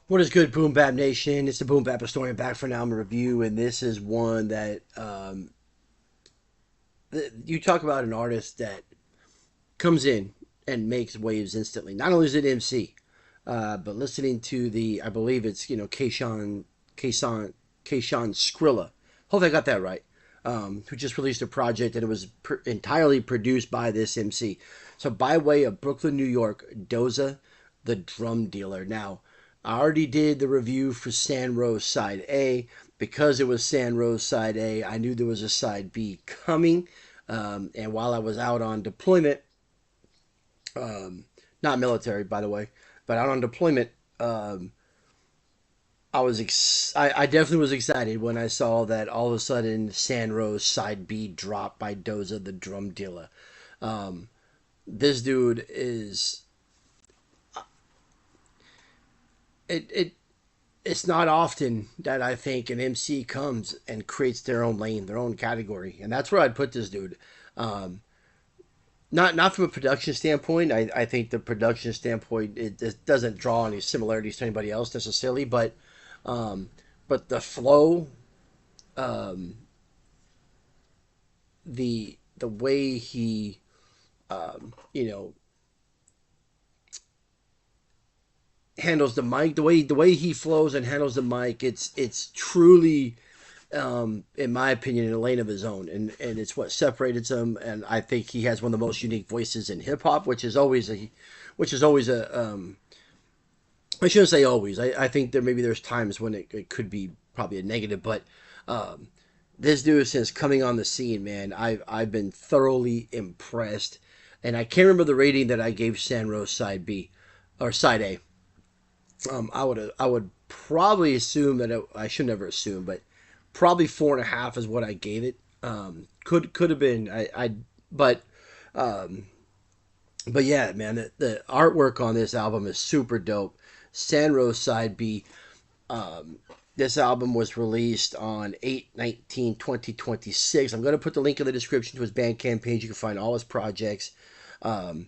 What is good, Boom Bap Nation? It's the Boom Bap Historian back for an album review, and this is one that you talk about an artist that comes in and makes waves instantly. Not only is it MC, but listening to I believe it's Kayshawn Skrilla. Hopefully I got that right. Who just released a project and it was entirely produced by this MC. So by way of Brooklyn, New York, Doza, the drum dealer. Now, I already did the review for Sandroze Side A. Because it was Sandroze Side A, I knew there was a Side B coming. And while I was out on deployment, not military, by the way, but out on deployment, I definitely was excited when I saw that all of a sudden Sandroze Side B dropped by Doza, the drum dealer. This dude is it it's not often that I think an MC comes and creates their own lane, their own category, and that's where I'd put this dude. Um, not from a production standpoint. I think the production standpoint it doesn't draw any similarities to anybody else necessarily, um, but the flow, um, the way he you know handles the mic, the way he flows and handles the mic, it's truly, in my opinion, in a lane of his own, and it's what separates him. And I think he has one of the most unique voices in hip hop, which is always a, I shouldn't say always. I think there's times when it could be probably a negative, but um, this dude since coming on the scene, man, I've been thoroughly impressed, and I can't remember the rating that I gave Sandroze Side B or Side A. I would probably assume that I should never assume, but probably 4.5 is what I gave it. Could have been but um, but yeah, man, the artwork on this album is super dope. Sandroze Side B. Um, this album was released on 8/19/2026. I'm going to put the link in the description to his Bandcamp page. You can find all his projects. Um,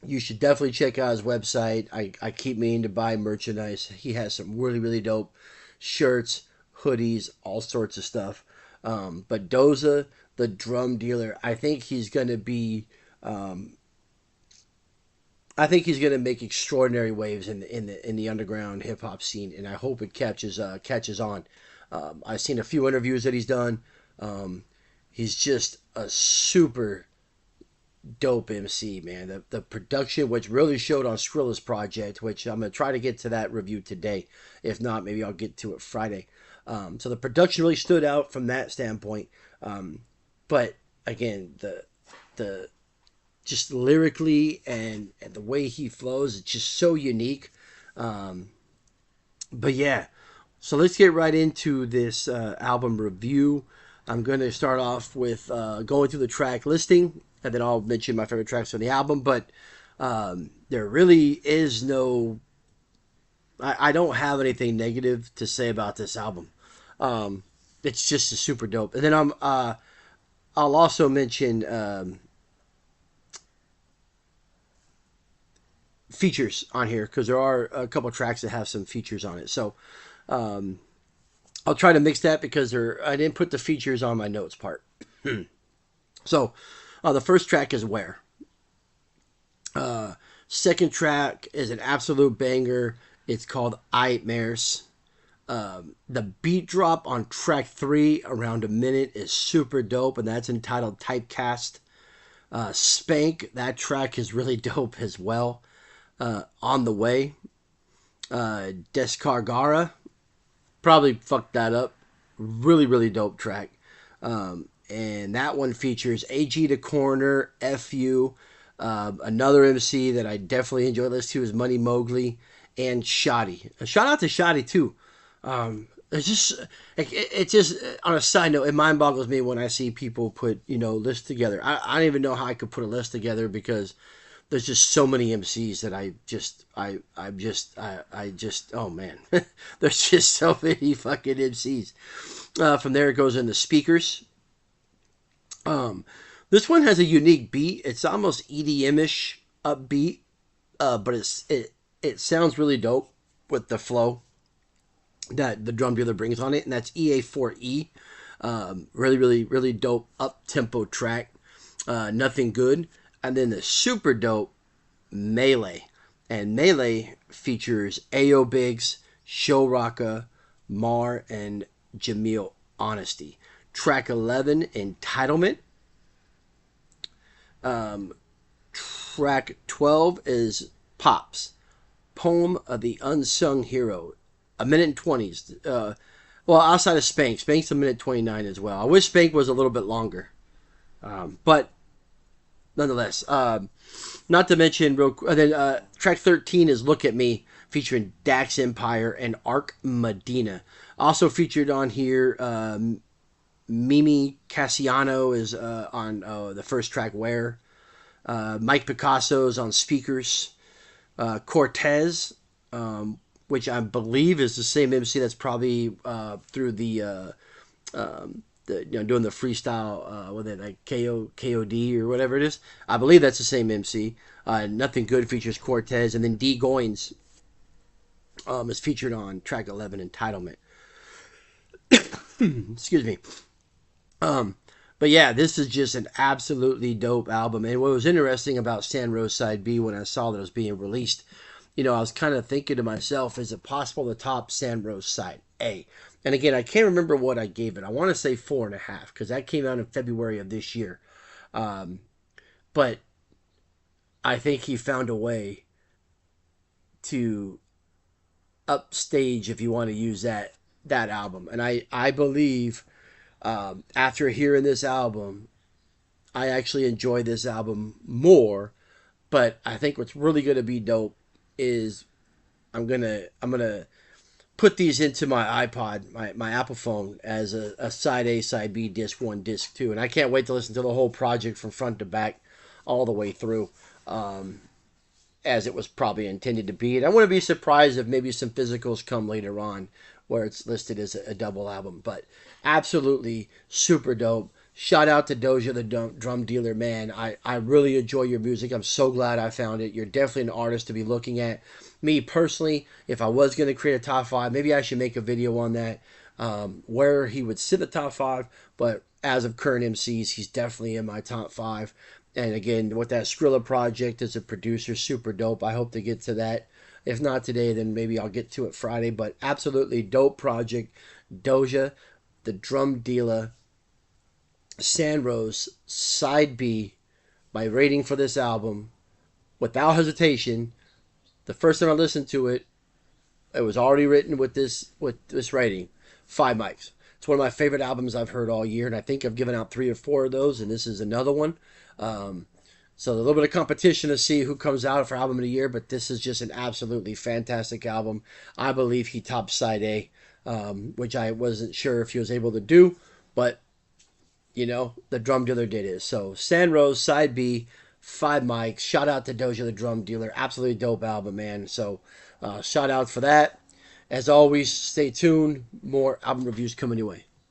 you should definitely check out his website. I keep meaning to buy merchandise. He has some really, really dope shirts, hoodies, all sorts of stuff. But Doza, the drum dealer, um, I think he's gonna make extraordinary waves in the underground hip hop scene, and I hope it catches on. I've seen a few interviews that he's done. Um, he's just a super dope MC, man. The production, which really showed on Skrilla's project, which I'm gonna try to get to that review today. If not, maybe I'll get to it Friday. So the production really stood out from that standpoint. But again, the just lyrically and the way he flows, it's just so unique. Um, but yeah, so let's get right into this album review. I'm going to start off with going through the track listing, and then I'll mention my favorite tracks on the album. But there really is no, I don't have anything negative to say about this album. Um, it's just a super dope. And then I'll also mention features on here because there are a couple tracks that have some features on it. So um, I'll try to mix that because I didn't put the features on my notes part. So the first track is Where. Uh, Second track is an absolute banger. It's called Nightmares. The beat drop on track 3, around a minute, is super dope, and that's entitled Typecast. Spank, that track is really dope as well. On the Way. Descargara, probably fucked that up. Really, really dope track. And that one features AG the Coroner, FU, another MC that I definitely enjoy listening to is Money Mowgli, and Shoddy. Shout out to Shoddy too. It's just, it just, on a side note, it mind boggles me when I see people put, lists together. I don't even know how I could put a list together because there's just so many MCs that I just, oh man, there's just so many fucking MCs. From there it goes into Speakers. Um, this one has a unique beat. It's almost EDM-ish upbeat, but it sounds really dope. with the flow that the drum dealer brings on it, and that's EA4E. Really, really, really dope up tempo track. Nothing good. And then the super dope Melee. And Melee features Ayo Biggs, Show Rocka, Mar, and Jamil Honesty. Track 11, Entitlement. Track 12 is Pops, Poem of the Unsung Hero. A minute and 20s. Well, outside of Spank. Spank's a minute 29 as well. I wish Spank was a little bit longer. But nonetheless, not to mention, track 13 is Look at Me, featuring Dax Empire and Arc Medina. Also featured on here, Mimi Cassiano is on the first track, Where. Mike Picasso's on speakers. Cortez, which I believe is the same MC that's probably through the doing the freestyle with it, like KOD or whatever it is. I believe that's the same MC. Nothing Good features Cortez, and then D Goins is featured on track 11, Entitlement. Excuse me. But yeah, this is just an absolutely dope album. And what was interesting about Sandroze Side B when I saw that it was being released, I was kind of thinking to myself, is it possible to top Sandroze Side A? And again, I can't remember what I gave it. I want to say 4.5 because that came out in February of this year. But I think he found a way to upstage, if you want to use that album. And I believe after hearing this album, I actually enjoy this album more. But I think what's really going to be dope is I'm gonna put these into my iPod, my Apple phone, as a side A, side B, disc 1, disc 2, and I can't wait to listen to the whole project from front to back, all the way through, as it was probably intended to be. And I wouldn't be surprised if maybe some physicals come later on where it's listed as a double album. But absolutely super dope. Shout out to Doza, the drum dealer, man. I really enjoy your music. I'm so glad I found it. You're definitely an artist to be looking at. Me personally, if I was going to create a top 5, maybe I should make a video on that, where he would sit the top 5. But as of current MCs, he's definitely in my top 5. And again, with that Skrilla project as a producer, super dope. I hope to get to that. If not today, then maybe I'll get to it Friday. But absolutely dope project. Doza, the drum dealer, Sandroze Side B. My rating for this album, without hesitation, the first time I listened to it, it was already written with this rating, 5 mics. It's one of my favorite albums I've heard all year, and I think I've given out 3 or 4 of those, and this is another one. So a little bit of competition to see who comes out for album of the year, but this is just an absolutely fantastic album. I believe he topped Side A, which I wasn't sure if he was able to do, but the drum dealer did it. So Sandroze Side B, 5 mics. Shout out to Doza, the drum dealer. Absolutely dope album, man. So shout out for that. As always, stay tuned. More album reviews coming your way.